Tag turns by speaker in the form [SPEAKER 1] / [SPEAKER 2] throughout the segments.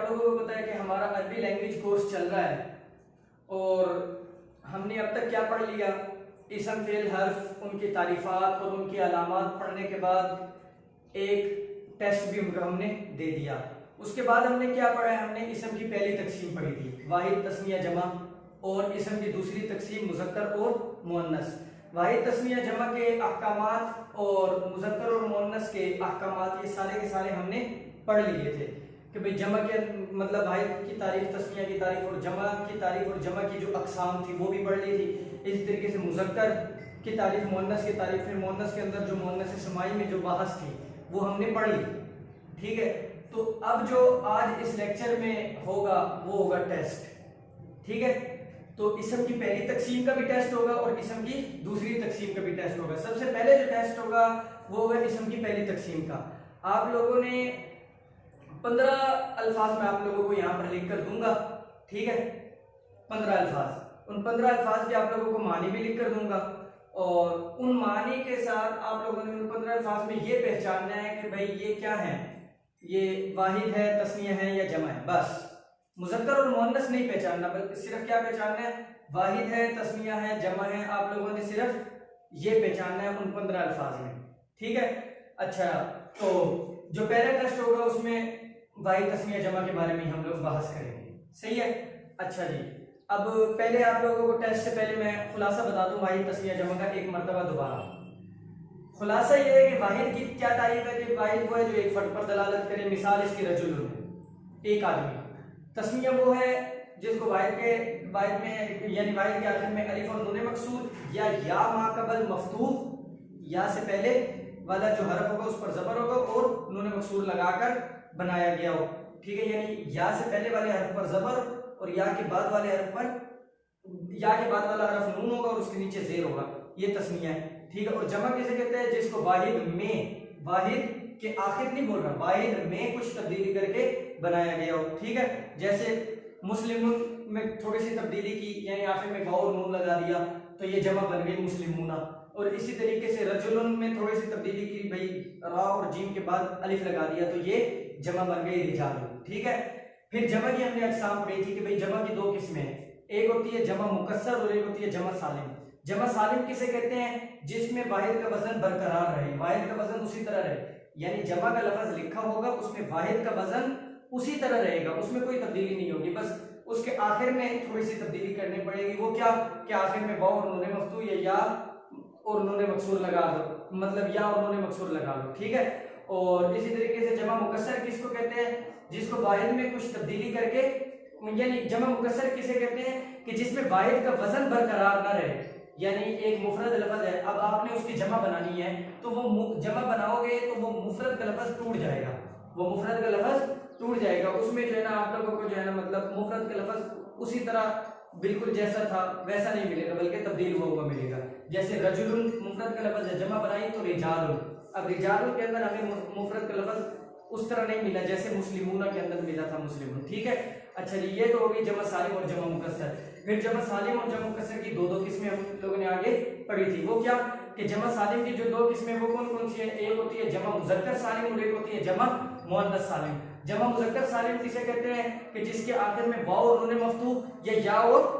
[SPEAKER 1] लोगों को पता है कि हमारा अरबी लैंग्वेज कोर्स चल रहा है और हमने अब तक क्या पढ़ लिया, इसम फेल हर्फ, उनकी तारीफात और उनकी अलामात पढ़ने के बाद एक टेस्ट भी उनका हमने दे दिया। उसके बाद हमने क्या पढ़ा है, हमने इसम की पहली तकसीम पढ़ी थी, वाहिद तस्मिया जमा, और इसम की दूसरी तकसीम मुज़क्कर और मुअन्नस। वाहिद तस्मिया जमा के अहकामात और मुज़क्कर और मुअन्नस के अहकामात ये सारे के सारे हमने पढ़ लिए थे कि भाई जमा के मतलब वाहिद की तारीफ, तस्मिया की तारीफ और जमा की तारीफ और जमा की जो अक़साम थी वो भी पढ़ ली थी। इस तरीके से मुज़क्कर की तारीफ, मुअन्नस की तारीफ, फिर मुअन्नस के अंदर जो मुअन्नस समाई में जो बहस थी वो हमने पढ़ ली। ठीक है, तो अब जो आज इस लेक्चर में होगा वो होगा टेस्ट। ठीक है, तो इसम की पहली तकसीम का भी टेस्ट होगा और इसम की दूसरी तकसीम का भी टेस्ट होगा। सबसे पहले जो टेस्ट होगा वो होगा इसम की पहली तकसीम का। आप लोगों ने 15 अल्फाज मैं आप लोगों को यहाँ पर लिख कर दूंगा। ठीक है, 15 अल्फाज, उन 15 अल्फाज के आप लोगों को मानी भी लिख कर दूंगा और उन मानी के साथ आप लोगों ने उन 15 अल्फाज में ये पहचानना है कि भाई ये क्या है, ये वाहिद है, तस्निया है या जमा है। बस मुज़क्कर और मुअन्नस नहीं पहचानना, बल्कि सिर्फ क्या पहचानना है, वाहिद है, तस्निया है, जमा है। आप लोगों ने सिर्फ ये पहचानना है उन 15 अल्फाज में। ठीक है, अच्छा, तो जो पहला टेस्ट होगा उसमें वाहिद तस्निया जमा के बारे में हम लोग बहस करेंगे। सही है, अच्छा जी। अब पहले आप लोगों को टेस्ट से पहले मैं खुलासा बता दूं वाहिद तस्निया जमा का एक मरतबा दोबारा। खुलासा ये है कि वाहिद की क्या तारीफ है कि वाहिद वो है जो एक फर्द पर दलालत करे, मिसाल इसकी रजुल, एक आदमी। तस्निया वो है जिसको वाहिद में यानी वाहिद के आखिर में अलिफ और नून मकसूर या माकबल मफ्तूह, या से पहले वाला जो हरफ होगा उस पर जबर होगा और नून मकसूर लगाकर बनाया गया हो। ठीक है, यानी या से पहले वाले हरफ पर जबर और या के बाद वाले हरफ पर, या के बाद वाला हरफ नून होगा और उसके नीचे जेर होगा, ये तस्निया है। ठीक है, और जमा किसे कहते हैं, जिसको वाहिद में, वाहिद के आखिर नहीं बोल रहा, वाहिद में कुछ तब्दीली करके बनाया गया हो। ठीक है, जैसे मुस्लिमुन में थोड़ी सी तब्दीली की, यानी आखिर में वाव और नून लगा दिया तो ये जमा बन गई मुस्लिमुना। और इसी तरीके से रजुलन में थोड़ी सी तब्दीली की, भाई रा और जीम के बाद अलिफ लगा दिया तो ये जमा बन गई रिजाल। ठीक है, फिर जमा की हमने अक़साम पढ़ी थी कि भाई जमा की दो किस्में हैं, एक होती है जमा मुकस्सर और एक होती है जमा सालिम। जमा सालिम किसे कहते हैं, जिसमें वाहिद का वजन बरकरार रहे, वाहिद का वजन उसी तरह रहे, यानी जमा का लफ्ज लिखा होगा उसमें वाहिद का वजन उसी तरह रहेगा, उसमें कोई तब्दीली नहीं होगी, बस उसके आखिर में थोड़ी सी तब्दीली करनी पड़ेगी। वो क्या कि आखिर में वाव और नून मफ्तूह या और नून मकसूर लगा दो, मतलब या और नून मकसूर लगा दो। ठीक है, और इसी तरीके से जमा मुकस्सर किसको कहते हैं, जिसको वाहिद में कुछ तब्दीली करके, यानी जमा मुकस्सर किसे कहते हैं कि जिसमें वाहिद का वजन बरकरार ना रहे, यानी एक मुफरद लफ्ज है, अब आपने उसकी जमा बनानी है तो वो जमा बनाओगे तो वो मुफरद का लफ्ज टूट जाएगा, वो मुफरद का लफ्ज टूट जाएगा, उसमें जो है ना आप लोगों को जो है ना मतलब मुफरद का लफ्ज उसी तरह बिल्कुल जैसा था वैसा नहीं मिलेगा, बल्कि तब्दील हुआ मिलेगा। जैसे रजुलुन मुफरद का लफ्ज है, जमा बनाई तो रिजालुन, अब रिजालुन के अंदर हमें मुफरद का लफ्ज उस तरह नहीं मिला जैसे मुस्लिमूना के अंदर मिला था मुस्लिमून। ठीक है, अच्छा जी, ये तो हो गई जमा सालिम और जमा मुकस्सर। फिर जमा सालिम और जमा मुकस्सर की दो किस्में हम लोगों ने आगे पढ़ी थी। वो क्या कि जमा सालिम की जो दो किस्में वो कौन कौन सी है, एक होती है जमा मुज़क्कर सालिम और एक होती है जमा मुअन्नस सालिम। जमा मुज़क्कर सालिम किसे कहते हैं कि जिसके आखिर में वाव और नून मफ्तूह या और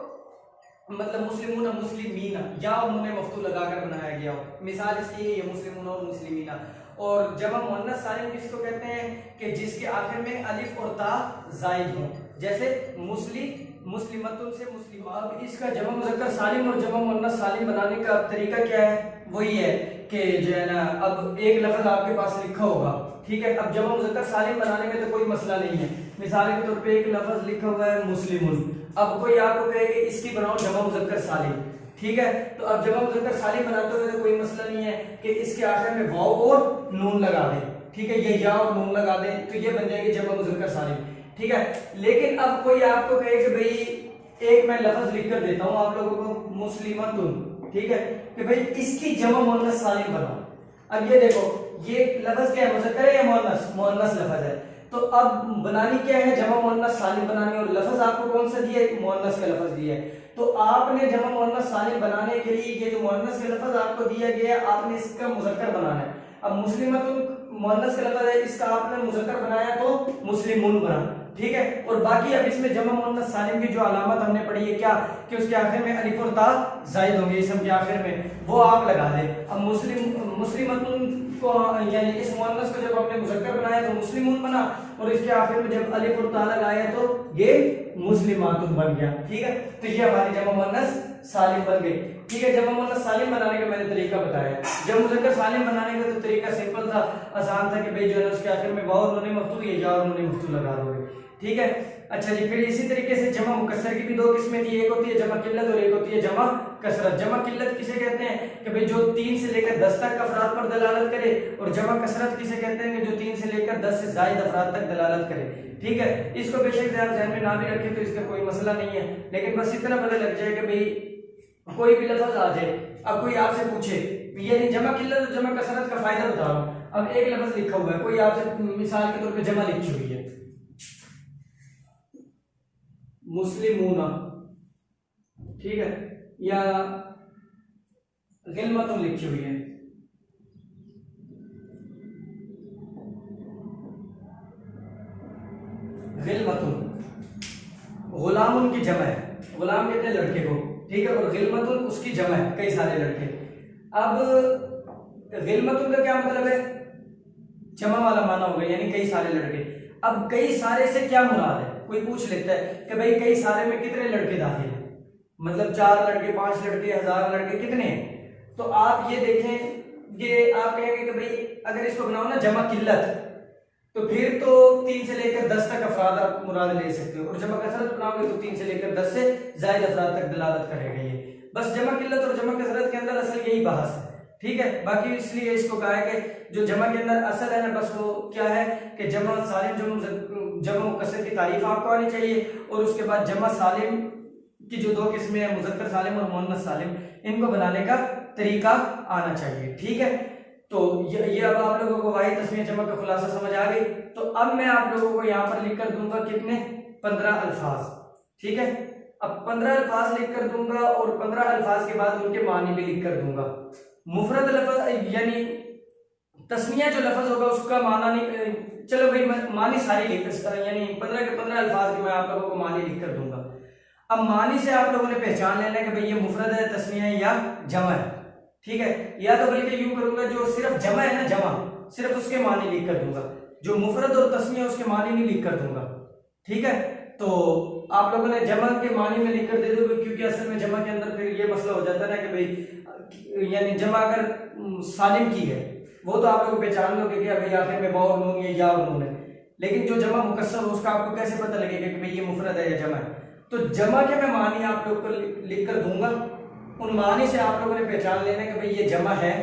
[SPEAKER 1] मतलब मुस्लिमूना मुस्लिमीना या और नून मफ्तूह लगाकर बनाया गया हो, मिसाल इसकी है ये मुस्लिमूना और मुस्लिमीना। और जमा मुअन्नस सालिम किसको कहते हैं कि जिसके आखिर में अलिफ और ता जायद हो, जैसे मुस्लिमतुन से मुस्लिमा। अब इसका जमा मुज़क्कर सालिम और जमा मुअन्नस सालिम बनाने का तरीका क्या है, वही है कि जो है ना अब एक लफ्ज आपके पास लिखा होगा। ठीक है, अब जमा मुज़क्कर सालिम बनाने में तो कोई मसला नहीं है, मिसाल के तौर पे एक लफ्ज लिखा हुआ है मुस्लिमुन, अब कोई आपको कहे कि इसकी बनाओ जमा मुज़क्कर सालिम। ठीक है, तो अब जमा मुज़क्कर सालिम बनाते हुए तो कोई मसला नहीं है कि इसके आखिर में वाव और नून लगा दें। ठीक है, ये या और नून लगा दें तो ये बन जाएगी जमा मुज़क्कर सालिम। ठीक है, लेकिन अब कोई आपको कहे कि भाई एक मैं लफ्ज लिख कर देता हूं आप लोगों को मुस्लिमतुन, ठीक है, कि भाई इसकी जमा मुअन्नस सालिम बनाओ। अब ये देखो ये लफ्ज क्या है, मुज़क्कर है या मुअन्नस, मुअन्नस लफ्ज है, तो अब बनानी क्या है, जमा मुअन्नस सालिम बनानी, और लफ्ज आपको कौन सा दिया है, मुअन्नस का लफ्ज दिया है। तो आपने जमा मुअन्नस सालिम बनाने के लिए ये जो मुअन्नस का लफ्ज आपको दिया गया है आपने इसका मुज़क्कर बनाना है। अब मुस्लिमतुन मुअन्नस का लफ्ज है, इसका आपने मुज़क्कर बनाया तो मुस्लिमुन बना। ठीक है। और बाकी अब इसमें जमा मुअन्नस सालिम की जो अलामत हमने पढ़ी है क्या, कि उसके आखिर में अलिफ और ता जायद होंगे इसम के आखिर में, वो आप लगा दें। अब मुस्लिमतुन को यानी इस मुअन्नस को जब आपने मुज़क्कर बनाया तो मुस्लिमून बना, और इसके आखिर में जब अलिफ और ता लगाया तो ये मुस्लिमातुन बन गया, ठीक है। तो ये हमारी जमा मुअन्नस सालिम बन गई, ठीक है। जमा मुअन्नस सालिम बनाने का मैंने तरीका बताया। जब मुज़क्कर सालिम बनाने का तो तरीका सिंपल था, आसान था कि भाई जो है उसके आखिर में वाव नून मफ्तूह या और नून मफ्तूह लगा दोगे, ठीक है। अच्छा जी, फिर इसी तरीके से जमा मुकस्सर की भी दो किस्में थी, एक होती है जमा किल्लत और एक होती है जमा कसरत। जमा किल्लत किसे कहते हैं कि भाई जो 3 से लेकर 10 तक अफराद पर दलालत करे, और जमा कसरत किसे कहते हैं कि जो 3 से लेकर 10 से ज्यादा अफराद तक दलालत करे, ठीक है। इसको बेशक आप ध्यान में ना भी रखें तो इसका कोई मसला नहीं है, लेकिन बस इतना पता लग जाए कि भाई कोई भी लफ्ज आ जाए, अब कोई आपसे पूछे यानी जमा किल्लत और जमा कसरत का फायदा बता रहा हूं। अब एक लफ्ज लिखा हुआ है, कोई आपसे मिसाल के तौर पे जमा लिखी हुई है मुस्लिमूना, ठीक है, या गिलमतुन लिखी हुई है, गिलमतुन। गुलामुन की जमा है, गुलाम कहते हैं लड़के को, ठीक है, और गिलमतुन उसकी जमा है, कई सारे लड़के। अब गिलमतुन का क्या मतलब है, जमा वाला माना होगा यानी कई सारे लड़के। अब कई सारे से क्या मुराद है, कोई पूछ लेता है कि भाई कई सारे में कितने लड़के दाखिल हैं, मतलब 4 लड़के, 5 लड़के, 1000 लड़के, कितने हैं। तो आप ये देखें, ये आप कहेंगे कि भाई अगर इसको बनाओ ना जमा किल्लत, तो फिर तो 3 से लेकर 10 तक अफराद आप मुराद ले सकते हो, और जमा कसरत बनाओगे तो 3 से लेकर 10 से ज्यादा अफराद तक दलालत करेगा ये। बस जमा किल्लत और जमा कसरत के अंदर असल यही बहस है, ठीक है। बाकी इसलिए इसको कहा है कि जो जमा के अंदर असल है ना, बस वो क्या है कि जमा सालिम जमा मुकस्सर की तारीफ आपको आनी चाहिए, और उसके बाद जमा सालिम की जो 2 किस्में हैं मुज़क्कर सालिम और मुअन्नस सालिम, इनको बनाने का तरीका आना चाहिए, ठीक है। तो ये अब आप लोगों को वाहिद तस्मीह जमा का खुलासा समझ आ गई। तो अब मैं आप लोगों को यहाँ पर लिख कर दूंगा कितने, 15 अल्फाज, ठीक है। अब 15 अल्फाज लिख कर दूंगा, और 15 अल्फाज के बाद उनके मानी भी लिख कर दूंगा। मुफरद लफ्ज यानी तस्मिया जो लफ्ज होगा उसका माना नहीं, चलो भाई मानी सारी लिख यानी 15 के 15 अल्फाज के मैं आप लोगों को मानी लिख कर दूंगा। अब मानी से आप लोगों ने पहचान लेना है कि भाई ये मुफरद है, तस्मिया है या जमा है, ठीक है। या तो बल्कि यूं करूंगा, जो सिर्फ जमा है ना, जमा सिर्फ उसके मानी लिख कर दूंगा, जो मुफरद और तस्मिया उसके मानी नहीं लिख कर दूंगा, ठीक है। तो आप लोगों ने जमा के मानी में लिख कर दे दो, क्योंकि असल में जमा के अंदर फिर ये मसला हो जाता है ना कि भाई यानी जमा अगर सालिम की है वो तो आप लोग पहचान लोगे कि भाई आखिर में वाव नून या नून है, लेकिन जो जमा मुकस्सर हो उसका आपको कैसे पता लगेगा कि भाई ये मुफरद है या जमा है। तो जमा के मैं मानी आप लोग को लिख कर दूंगा, उन मानी से आप लोगों ने पहचान लेना कि भाई ये जमा है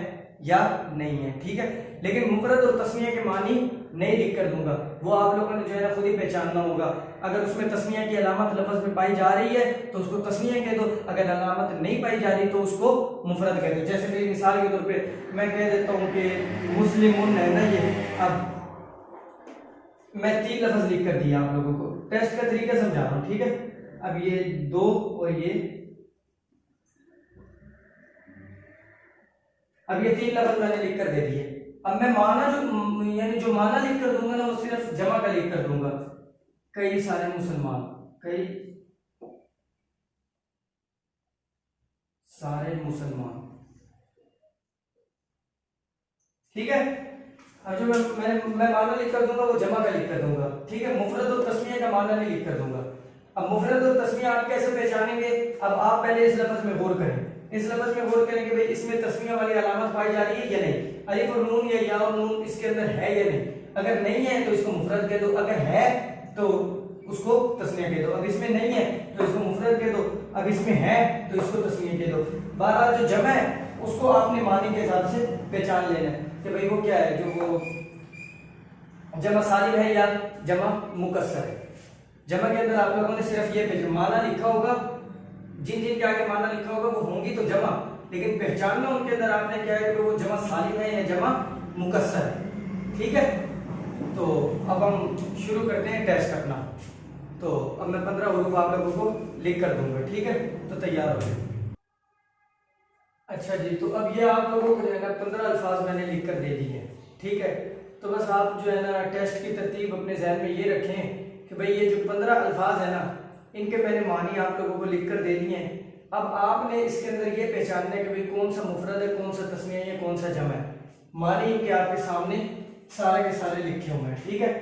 [SPEAKER 1] या नहीं है, ठीक है। लेकिन मुफरद और तस्मिया के मानी नहीं लिख कर दूंगा, वो आप लोगों ने जो है ना खुद ही पहचानना होगा। अगर उसमें तस्मिया की अलामत लफ्ज में पाई जा रही है तो उसको तस्मिया कह दो, अगर अलामत नहीं पाई जा रही तो उसको मुफरद कह दो। जैसे मेरी मिसाल के तौर पे मैं कह देता हूँ कि मुस्लिमुन है ना, ये अब मैं 3 लफ्ज लिख कर दिया आप लोगों को, टेस्ट का तरीका समझा रहा हूँ, ठीक है। अब ये 2 और अब ये 3 लफ्ज मैंने लिख कर दे दिए। अब मैं माना जो यानी जो माना लिख कर दूंगा ना, वो सिर्फ जमा का लिख कर दूंगा, कई सारे मुसलमान, कई सारे मुसलमान, ठीक है। अब जो मैं माना लिख कर दूंगा वो जमा का लिख कर दूंगा, ठीक है। मुफरद और तस्मिया का माना नहीं लिख कर दूंगा। अब मुफरद और तस्मिया आप कैसे पहचानेंगे, अब आप पहले इस लफ्ज में गौर करें, इस लफ्ज में गौर करें कि भाई इसमें तस्मिया वाली अलामत पाई जा रही है या नहीं, अलिफ और नून या और नून इसके अंदर है या नहीं। अगर नहीं है तो इसको मुफरद कह दो, अगर है तो उसको तस्मिया कह दो। अब इसमें नहीं है तो इसको मुफरद कह दो, अब इसमें है तो इसको तस्मिया कह दो। बहरहाल जो जमा है उसको आपने मानी के हिसाब से पहचान लेना है कि भाई वो क्या है, जो वो जमा सालिम है या जमा मुकस्सर है। जमा के अंदर आप लोगों ने सिर्फ ये माना लिखा होगा, जिन जिन के आगे माना लिखा होगा वो होंगी तो जमा, लेकिन पहचानना उनके अंदर आपने क्या है कि वो जमा सालिम है या जमा मुकस्सर है, ठीक है। तो अब हम शुरू करते हैं टेस्ट करना। तो अब मैं 15 हुरूफ आप लोगों को लिख कर दूंगा, ठीक है, तो तैयार हो जाए। अच्छा जी, तो अब ये आप लोगों को जो है ना 15 अल्फाज मैंने लिख कर दे दिए हैं, ठीक है। तो बस आप जो है ना टेस्ट की तरतीब अपने जहन में ये रखें कि भाई ये जो 15 अल्फाज है ना, इनके मैंने मानी आप लोगों को लिख कर दे दिए हैं। अब आपने इसके अंदर ये पहचानना है कि भाई कौन सा मुफरद है, कौन सा तस्निया है, कौन सा जमा है। मानी इनके आपके सामने सारे के सारे लिखे हुए हैं, ठीक है।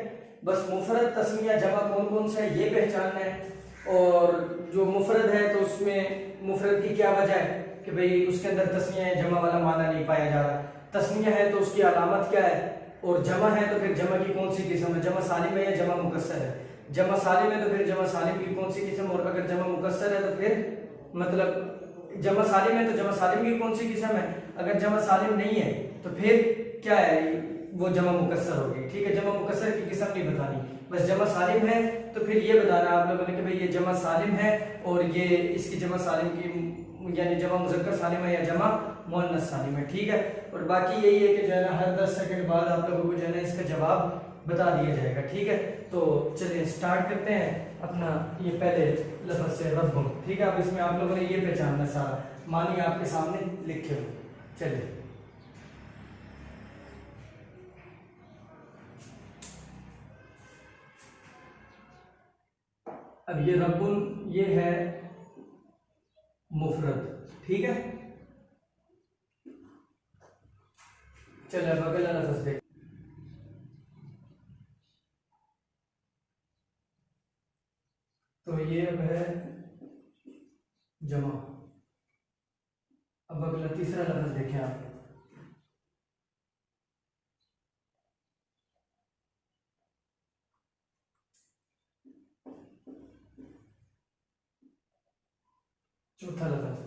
[SPEAKER 1] बस मुफरद तस्निया जमा कौन कौन सा है ये पहचानना है। और जो मुफरद है तो उसमें मुफरद की क्या वजह है कि भाई उसके अंदर तस्निया है, जमा वाला माना नहीं पाया जा रहा। तस्निया है तो उसकी अलामत क्या है, और जमा है तो फिर जमा की कौन सी किस्म है, जमा सालिम है या जमा मुकस्सर है। जमा सालिम है तो फिर जमा सालिम की कौन सी किस्म, और अगर जमा मुकस्सर है तो फिर मतलब जमा सालिम है तो जमा सालिम की कौन सी किस्म है। अगर जमा सालिम नहीं है तो फिर क्या है, वो जमा मुकस्सर होगी, ठीक है। जमा मुकस्सर की किस्म नहीं बतानी, बस जमा सालिम है तो फिर ये बताना आप लोगों ने कि भाई ये जमा सालिम है और ये इसकी जमा सालिम की यानी जमा मुज़क्कर सालिम है या जमा मुअन्नस सालिम है, ठीक है। और बाकी यही है कि जो है ना हर 10 सेकंड बाद आप लोगों को जो है ना इसका जवाब बता दिया जाएगा, ठीक है। तो चलिए स्टार्ट करते हैं अपना ये पहले लफ्ज़ से रब्बुन, ठीक है। अब इसमें आप लोगों ने ये पहचानना सारा मानी आपके सामने लिखे हुए। चलिए अब ये रब्बुन ये है मुफरद, ठीक है। चलिए अब अगला लफ्ज़ देख। तो ये अब है जमा। अब अगला तीसरा लफ्ज़ देखें आप। चौथा लफ्ज़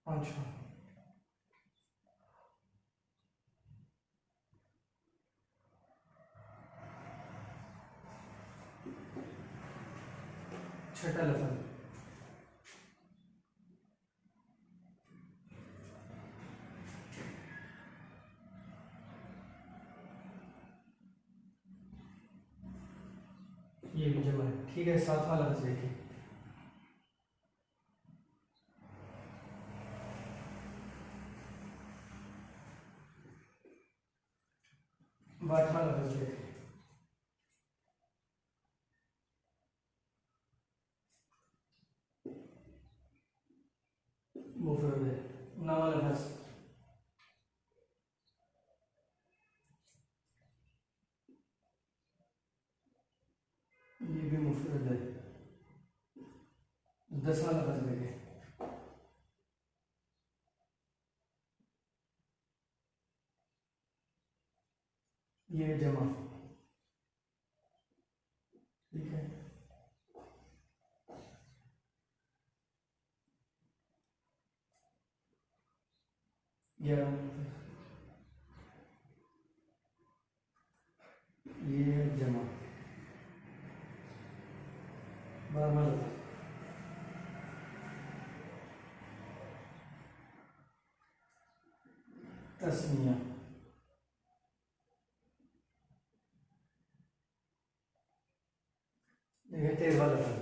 [SPEAKER 1] पांचवा। छठा लफ्ज़ ये भी जमा है, ठीक है। सातवां लफ्ज़ देखिए। आठवां लफ्ज़ देखिए। मुफरद है। नौवां लफ्ज़ ये भी मुफरद है। 10वां लफ्ज़ देखिए। ये जमा, ठीक है। 11वां लफ्ज़ ये जमा। 12वां लफ्ज़ तस्निया। देखिए 13वां लफ्ज़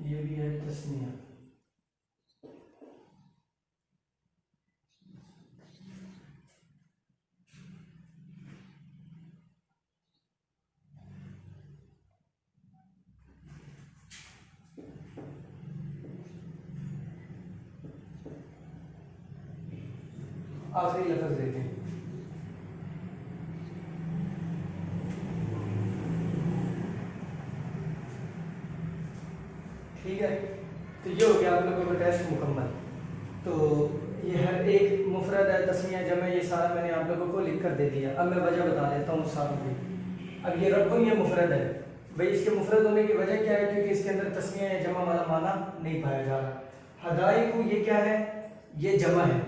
[SPEAKER 1] ये भी है तस्निया। 8वां लफ्ज़ देखें। ठीक है, तो ये हो गया आप लोगों का टेस्ट मुकम्मल। तो ये हर एक मुफरद है, तस्मिया, जमा, ये सारा मैंने आप लोगों को लिख कर दे दिया। अब मैं वजह बता देता हूँ सारों की। अब ये रब्बुन ये मुफरद है, भाई इसके मुफरद होने की वजह क्या है, क्योंकि इसके अंदर तस्मिया या जमा वाला माना नहीं पाया जा रहा। हदाइकु ये क्या है, ये जमा है,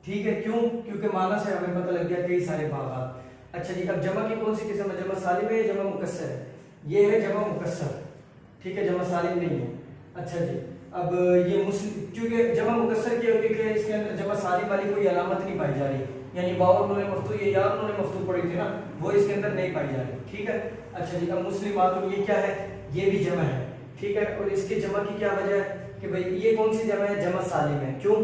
[SPEAKER 1] ठीक है। क्यों? क्योंकि माना से हमें पता लग गया कई सारे बागात। अच्छा जी, अब जमा की कौन सी किस्म है, जमा सालिम है या जमा मुकस्सर है? ये है जमा मुकस्सर, ठीक है, जमा सालिम नहीं है। अच्छा जी, अब ये मुस्लिम, क्योंकि जमा मुकस्सर की क्योंकि इसके अंदर जमा सालिम वाली कोई अलामत नहीं पाई जा रही, यानी बावर नून मफ्तू, ये यार नून मफ्तू पड़ी थी ना, वो इसके अंदर नहीं पाई जा रही। ठीक है, अच्छा जी, अब मुस्लिमातुन ये क्या है, ये भी जमा है। ठीक है, और इसके जमा की क्या वजह है कि भाई ये कौन सी जमा है, जमा सालिम है। क्यों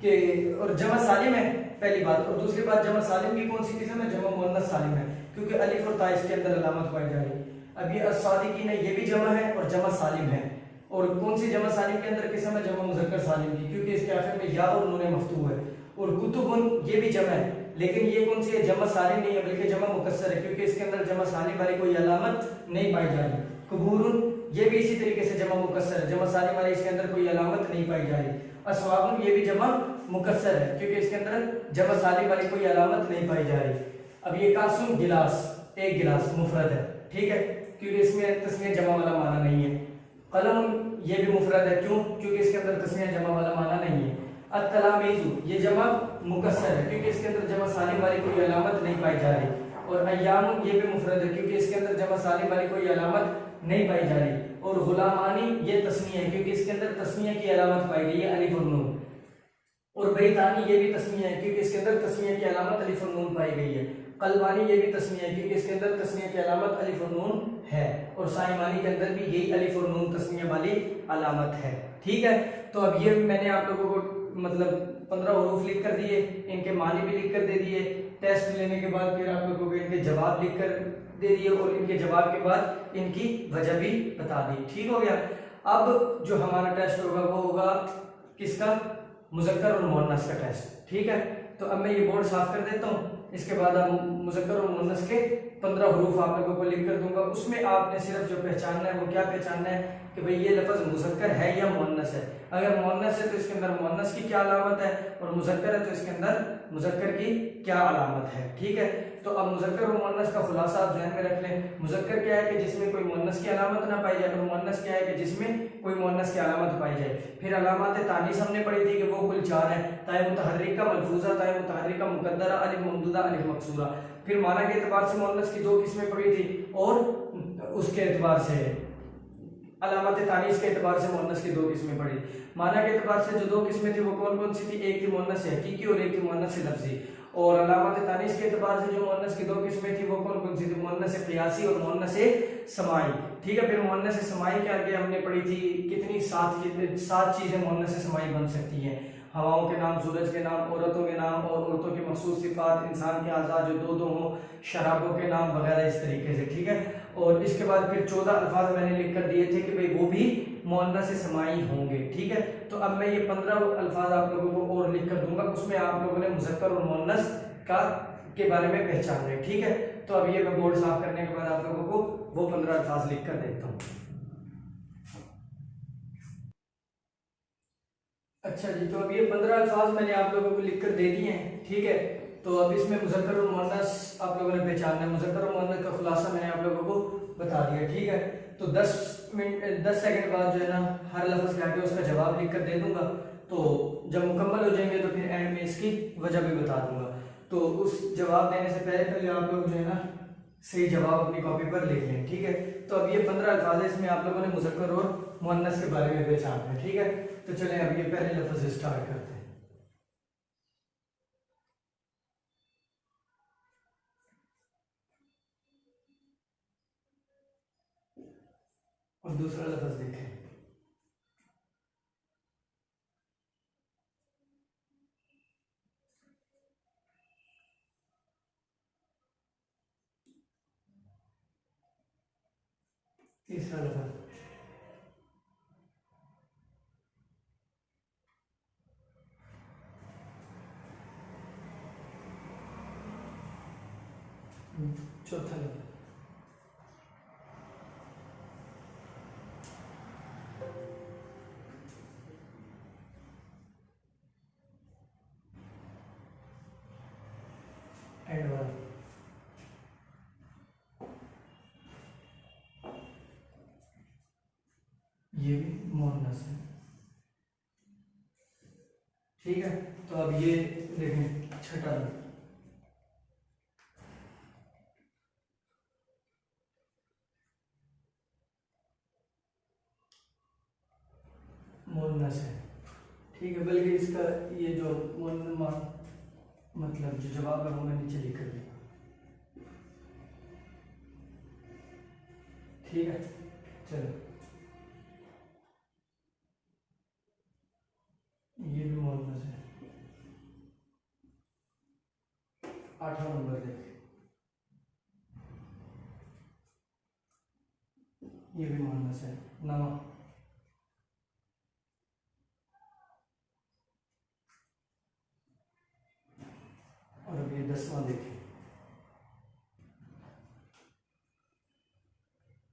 [SPEAKER 1] कि और जमा सालिम है पहली बात, और दूसरी बात जमा सालिम की कौन सी किस्म है, जमा मुअन्नस सालिम है, क्योंकि अलिफ और ता इसके अंदर अलामत पाई जा रही है। अब ये अस्सादिकीन है, ये भी जमा है और जमा सालिम है। और कौन सी जमा सालिम के अंदर किस्म है, जमा मुज़क्कर सालिम की, क्योंकि इसके आखिर में या और नून मफ्तू है। और कुतुबुन ये भी जमा है, लेकिन ये कौन सी है, जमा सालिम नहीं है बल्कि जमा मुकस्सर है, क्योंकि इसके अंदर जमा सालिम वाली कोई अलामत नहीं पाई जा रही। कुबूरुन ये भी इसी तरीके से जमा मुकस्सर है, जमा सालिम वाली इसके अंदर कोई अलामत नहीं पाई जा रही। अस्वाबुन ये भी जमा मुकस्सर है, क्योंकि इसके अंदर जमा सालिम वाली कोई अलामत नहीं पाई जा रही। अब ये कासुन गिलास, एक गिलास मुफरद है। ठीक है, क्योंकि इसमें तस्नीया जमा वाला माना नहीं है। कलम ये भी मुफरद है, क्यों, क्योंकि इसके अंदर तस्नीया जमा वाला माना नहीं है। अत-तलामीज़ु ये जमा मुकस्सर है, क्योंकि इसके अंदर जमा सालिम वाली कोई अलामत नहीं पाई जा रही। और अय्यामुन ये भी मुफरद है, क्योंकि इसके अंदर जमा सालिम वाली कोई अलामत नहीं पाई जा रही। और गुलामानी ये तस्नीया है, क्योंकि इसके अंदर तस्नीया की अलामत पाई गई है, अलिफ और नून। और बैतानी ये भी तस्नीया है, क्योंकि इसके अंदर तस्नीया की अलामत अलिफ और नून पाई गई है। कलबानी ये भी तस्नीया है, क्योंकि इसके अंदर तस्नीया की अलामत अलिफ और नून है। और साइमानी के अंदर भी यही अलिफ और नून तस्नीया वाली अलामत है। ठीक है, तो अब ये मैंने आप लोगों को मतलब 15 हरूफ लिख कर दिए, इनके मानी भी लिख कर दे दिए। टेस्ट लेने के बाद फिर आप लोगों को इनके जवाब लिख कर दे दिए, और इनके जवाब के बाद इनकी वजह भी बता दी। ठीक हो गया। अब जो हमारा टेस्ट होगा वो होगा किसका, मुज़क्कर और मुअन्नस का टेस्ट। ठीक है, तो अब मैं ये बोर्ड साफ कर देता हूँ। इसके बाद आप मुज़क्कर और मुअन्नस के 15 हरूफ आप लोगों को लिख कर दूंगा। उसमें आपने सिर्फ जो पहचानना है वो क्या पहचानना है कि भाई ये लफ्ज़ मुज़क्कर है या मुअन्नस है। अगर मुअन्नस है तो इसके अंदर मुअन्नस की क्या अलामत है, और मुज़क्कर है तो इसके अंदर मुज़क्कर की क्या अलामत है। ठीक है, तो अब मुज़क्कर और मुअन्नस का खुलासा आप ज़हन में रख लें। मुज़क्कर क्या है कि जिसमें कोई मुअन्नस की अलामत ना पाई जाए, और मुअन्नस क्या है कि जिसमें कोई मुअन्नस की अलामत पाई जाए। फिर अलामत तानीस हमने पढ़ी थी कि वो कुल 4 है, ताए मुतहर्रिका, मलफूजा, ताए मुतहर्रिका, मुक़द्दरा, अलिफ ममदूदा, अलिफ मकसूरा। फिर माना के एतबार से मुअन्नस की 2 किस्में पढ़ी थी, और उसके एतबार से अलामत तानीस के एतबार से मुअन्नस की 2 किस्में पढ़ी। माना के एतबार से जो 2 किस्में थी वो कौन कौन सी थी, एक थी मुअन्नस हकीकी और एक थी मुअन्नस लफ्ज़ी। और अलामत तानीस के एतबार से जो मुअन्नस की 2 किस्में थी वो कौन कौन सी थी, मुअन्नस क़ियासी और मुअन्नस समाई। ठीक है, फिर मुअन्नस समाई के आगे हमने पढ़ी थी कितनी 7 चीजें मुअन्नस समाई बन सकती हैं। हवाओं के नाम, सूरज के नाम, औरतों के नाम और औरतों की मखसूस सिफात, इंसान के आज़ाद जो 2 हों, शराबों के नाम वगैरह, इस तरीके से। ठीक है, और इसके बाद फिर 14 अल्फाज मैंने लिख कर दिए थे कि भाई वो भी मुअन्नस समाई होंगे। ठीक है, तो अब मैं ये 15 अल्फाज आप लोगों को और लिख कर दूंगा, उसमें आप लोगों ने मुज़क्कर और मुअन्नस का के बारे में पहचान है। ठीक है, तो अब ये मैं बोर्ड साफ करने के बाद आप लोगों को वो 15 अल्फाज लिख कर देता हूँ। अच्छा जी, तो अब ये 15 अल्फाज मैंने आप लोगों को लिख कर दे दिए हैं। ठीक है, तो अब इसमें मुज़क्कर और मुअन्नस आप लोगों ने पहचानना है। मुज़क्कर और मुअन्नस का खुलासा मैंने आप लोगों को बता दिया। ठीक है, तो 10 सेकंड बाद जो है ना हर लफ्ज़ के आगे उसका जवाब लिख कर दे दूंगा। तो जब मुकम्मल हो जाएंगे तो फिर एंड में इसकी वजह भी बता दूंगा। तो उस जवाब देने से पहले आप लोग जो है ना सही जवाब अपनी कॉपी पर लिख लें। ठीक है, तो अब ये 15 अल्फाज है, इसमें आप लोगों ने मुज़क्कर और मुअन्नस के बारे में पहचानना है। ठीक है, तो चलें अब ये पहले लफ्ज़ स्टार्ट करते हैं। और दूसरा लफ्ज़ देखें। तीसरा लफ्ज़। चौथा लफ्ज़। एंड वाला। ये भी मुअन्नस है। ठीक है, तो अब ये देखें छठा लफ्ज़। मुअन्नस है। ठीक है, बल्कि इसका ये जो मतलब जो जवाब है वो मैं नीचे लिख कर दूंगा। ठीक है, चलो ये भी मोहम्मद है। 8वां नंबर देख, ये भी मोहम्मद है। 9वां, और अब ये 10वां देखें,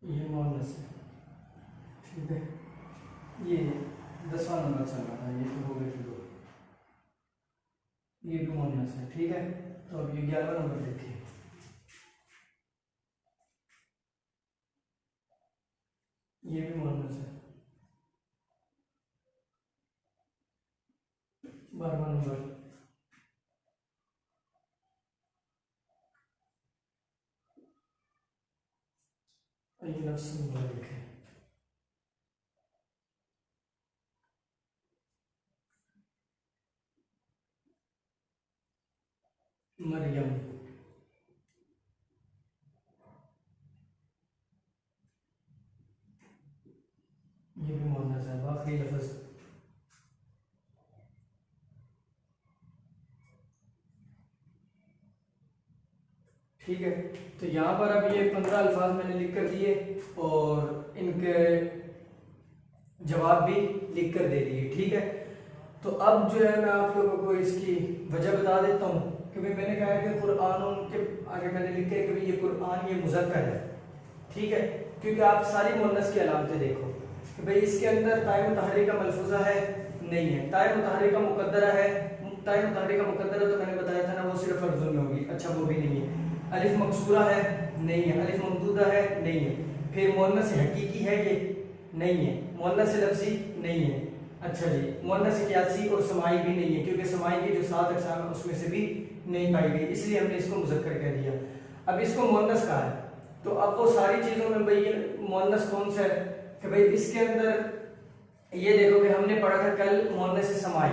[SPEAKER 1] ये मोहम्मद है। ठीक है, ये 10वां नंबर चल रहा था, ये तो हो गए फिर दो, ये भी मोहम्मद है। ठीक है, तो अब ये 11वां नंबर देखिए, ये भी मोहम्मद है। 12वां नंबर, ये नफ्स नंबर देखें, मरियम। ये भी मोहम्मद है। आखिरी लफ्ज, ठीक है। तो यहाँ पर अब ये 15 अल्फाज मैंने लिख कर दिए और इनके जवाब भी लिख कर दे दिए। ठीक है, तो अब जो है मैं आप लोगों को इसकी वजह बता देता हूँ, क्योंकि मैंने कहा है कि कुरान के आगे मैंने लिखा है कि ये कुरान ये मुज़क्कर है। ठीक है, क्योंकि आप सारी मुअन्नस की अलामतें देखो कि भाई इसके अंदर ताय मुतहर्रिका मलफूजा है, नहीं है। ताय मुतहर्रिका मुकद्दरा है, ताय मुतहर्रिका मुकद्दरा तो मैंने बताया था ना, वो सिर्फ अर्जुन में होगी। अच्छा, वो भी नहीं है। अलिफ मकसूरा है, नहीं है। अलिफ ममदूदा है, नहीं है। फिर मुअन्नस हकीकी है, ये नहीं है। मुअन्नस लफ्ज़ी नहीं है। अच्छा जी, मुअन्नस क़ियासी और समाई भी नहीं है, क्योंकि समाई की जो 7 अक़साम है उसमें से भी नहीं पाई गई, इसलिए हमने इसको मुज़क्कर कह दिया। अब इसको मुअन्नस कहा है, तो अब वो सारी चीज़ों में भाई मुअन्नस कौन सा है कि भाई इसके अंदर ये देखो कि हमने पढ़ा था कल मुअन्नस समाई।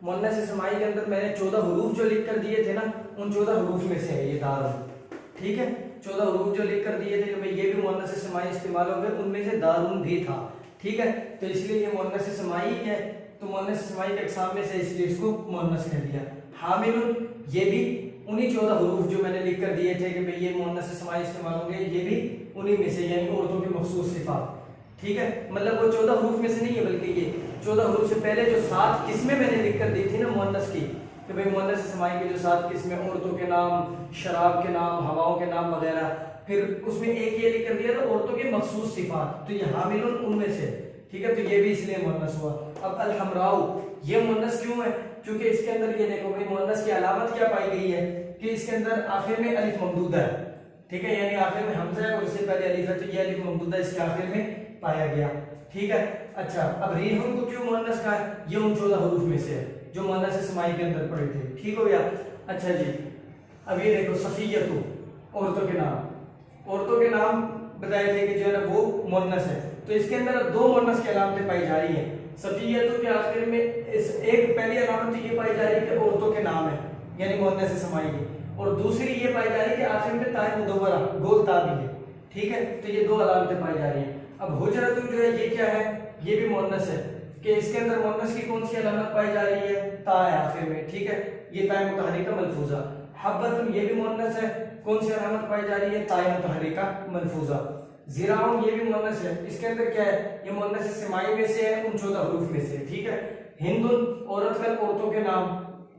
[SPEAKER 1] मुअन्नस समाई के अंदर मैंने 14 हुरूफ जो लिख कर दिए थे ना, उन 14 हुरूफ में से है ये दारुन। ठीक है, 14 हुरूफ जो लिख कर दिए थे कि भाई ये भी मुअन्नस समाई इस्तेमाल हो गए, उनमें से दारुन भी था। ठीक है, तो इसलिए ये मुअन्नस समाई है, तो मुअन्नस समाई के अक़साम में से इसलिए इसको मुअन्नस कह दिया। हामिलुन, ये भी उन्हीं 14 हुरूफ जो मैंने लिख कर दिए थे कि भाई ये मुअन्नस समाई इस्तेमाल होंगे, ये भी उन्हीं में से, यानी औरतों की मखसूस सिफात। ठीक है, मतलब वो 14 हुरूफ में से नहीं है, बल्कि ये 14 हुरूफ से पहले जो 7 किस्में मैंने लिख कर दी थी ना मुअन्नस की, कि भाई मुअन्नस समाई की जो 7 किस्में, औरतों के नाम, शराब के नाम, हवाओं के नाम वगैरह, फिर उसमें एक ये लिख कर दिया था औरतों की मखसूस सिफात, तो ये हामिलुन उनमें से। ठीक है, तो ये भी इसलिए मुअन्नस हुआ। अब अल हमराउ, ये मुअन्नस क्यों है? क्योंकि इसके अंदर ये देखो भाई मुअन्नस की अलामत क्या पाई गई है कि इसके अंदर आखिर में अलिफ ममदूदा है। ठीक है, यानी आखिर में हमजा है और इससे पहले अलिफ है, तो ये अलिफ ममदूदा इसके आखिर में पाया गया। ठीक है, अच्छा, अब रीहुन को क्यों मुअन्नस कहा है? ये उन 14 हुरूफ में से है जो मुअन्नस समाई के अंदर पड़े थे। ठीक हो गया। अच्छा जी, अब ये देखो सफियतु, औरतों के नाम, औरतों के नाम बताए थे कि जो है ना वो मुअन्नस है, तो इसके अंदर अब 2 मुअन्नस की अलामतें पाई जा रही है। सफियतु के आखिर में इस एक पहली अलामत ये पाई जा रही है कि औरतों के नाम है, यानी मुअन्नस समाई की, और दूसरी ये पाई जा रही है कि आखिर में ताय मुदव्वरा गोल ता भी है। ठीक है, तो ये 2 अलामतें पाई जा रही है। अब हुजरतु जो है ये क्या है? ये भी मुअन्नस है, कि इसके अंदर मुअन्नस की कौन सी अलामत पाई जा रही है? ता है आखिर में। ठीक है, ये ताय मुतहर्रिका मलफूजा। हब्बतुन, ये भी मुअन्नस है, कौन सी अलामत पाई जा रही है? ताय मुतहर्रिका मलफूजा। ज़िराउन, ये भी मुअन्नस है, इसके अंदर क्या है? ये मुअन्नस समाई में से है, उन 14 हुरूफ में से। ठीक है, हिंदुन, औरत का, औरतों के नाम,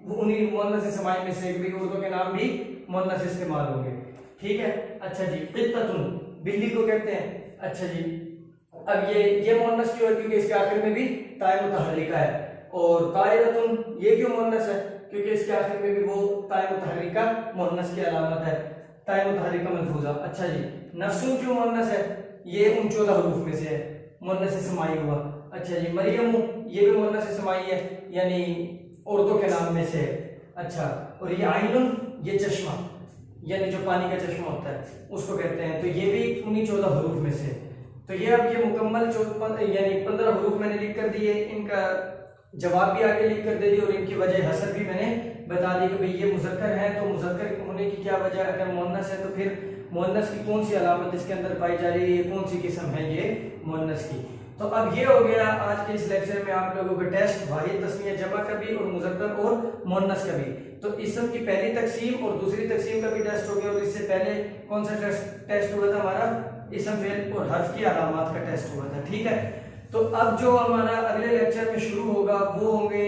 [SPEAKER 1] वो उन्हीं मुअन्नस समाई में से, भी औरतों के नाम भी मुअन्नस इस्तेमाल होंगे। ठीक है, अच्छा जी, क़ित्ततुन, बिल्ली को कहते हैं। अच्छा जी, अब ये मुअन्नस क्यों है? क्योंकि इसके आखिर में भी ताय मुतहर्रिका है। और तायरतुन, ये क्यों मुअन्नस है? क्योंकि इसके आखिर में भी वो ताय मुतहर्रिका मुअन्नस की अलामत है, ताय मुतहर्रिका मलफूजा। अच्छा जी, नफ्सुन क्यों मुअन्नस है? ये उन 14 हुरूफ में से है, मुअन्नस समाई हुआ। अच्छा जी, मरियम, ये भी मुअन्नस समाई है, यानी औरतों के नाम में से है। अच्छा, और ये आइनुन, ये चश्मा, यानी जो पानी का चश्मा होता है उसको कहते हैं, तो ये भी उन्हीं 14 हुरूफ में से। तो ये अब ये मुकम्मल 14 यानी 15 हुरूफ मैंने लिख कर दिए, इनका जवाब भी आगे लिख कर दे दिया और इनकी वजह हसर भी मैंने बता दी कि भाई ये मुज़क्कर है, तो मुज़क्कर होने की क्या वजह, अगर मुअन्नस है तो फिर मुअन्नस की कौन सी अलामत इसके अंदर पाई जा रही है, कौन सी किस्म है ये मुअन्नस की। तो अब ये हो गया आज के इस लेक्चर में आप लोगों का टेस्ट वाहिद तस्निया जमा का भी और मुज़क्कर और मुअन्नस का भी। तो इसम की पहली तकसीम और दूसरी तकसीम का भी टेस्ट हो गया, और इससे पहले कौन सा टेस्ट हुआ था हमारा, इसम फेल और हर्फ की अलामत का टेस्ट हुआ था। ठीक है, तो अब जो हमारा अगले लेक्चर में शुरू होगा वो होंगे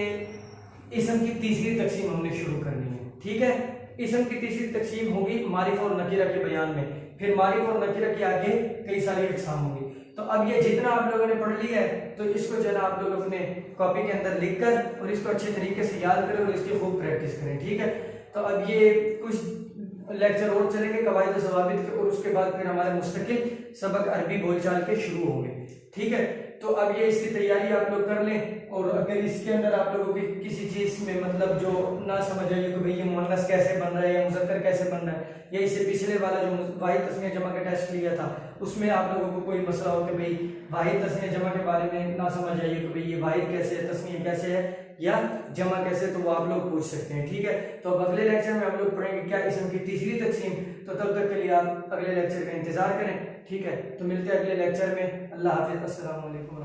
[SPEAKER 1] इसम की तीसरी तकसीम हमने शुरू करनी है। ठीक है, इसम की तीसरी तकसीम होगी मारिफ और नकीरा के बयान में, फिर मारिफ और नकीरा के आगे कई सारी अक़साम होंगी। तो अब ये जितना आप लोगों ने पढ़ लिया है तो इसको जो है आप लोग अपने कॉपी के अंदर लिख कर और इसको अच्छे तरीके से याद करें और इसकी खूब प्रैक्टिस करें। ठीक है, तो अब ये कुछ लेक्चर और चलेंगे कवायद और ज़वाबित के, और उसके बाद फिर हमारे मुस्तकिल सबक अरबी बोलचाल के शुरू होंगे। ठीक है, तो अब ये इसकी तैयारी आप लोग कर लें, और अगर इसके अंदर आप लोगों की किसी चीज़ में मतलब जो ना समझ आइए कि भाई ये मुअन्नस कैसे बन रहा है या मुज़क्कर कैसे बन रहा है, या इससे पिछले वाला जो वाहिद तस्निया जमा का टेस्ट लिया था उसमें आप लोगों को कोई मसला हो कि भाई वाहिद तस्निया जमा के बारे में ना समझ आइए कि भाई ये वाहिद कैसे है, तस्निया कैसे है या जमा कैसे, तो वो आप लोग पूछ सकते हैं। ठीक है, तो अब अगले लेक्चर में हम लोग पढ़ेंगे क्या इसम की तीसरी तकसीम। तो तब तक के लिए आप अगले लेक्चर का इंतजार करें। ठीक है, तो मिलते हैं अगले लेक्चर में। अल्लाह हाफिज़, अस्सलाम वालेकुम।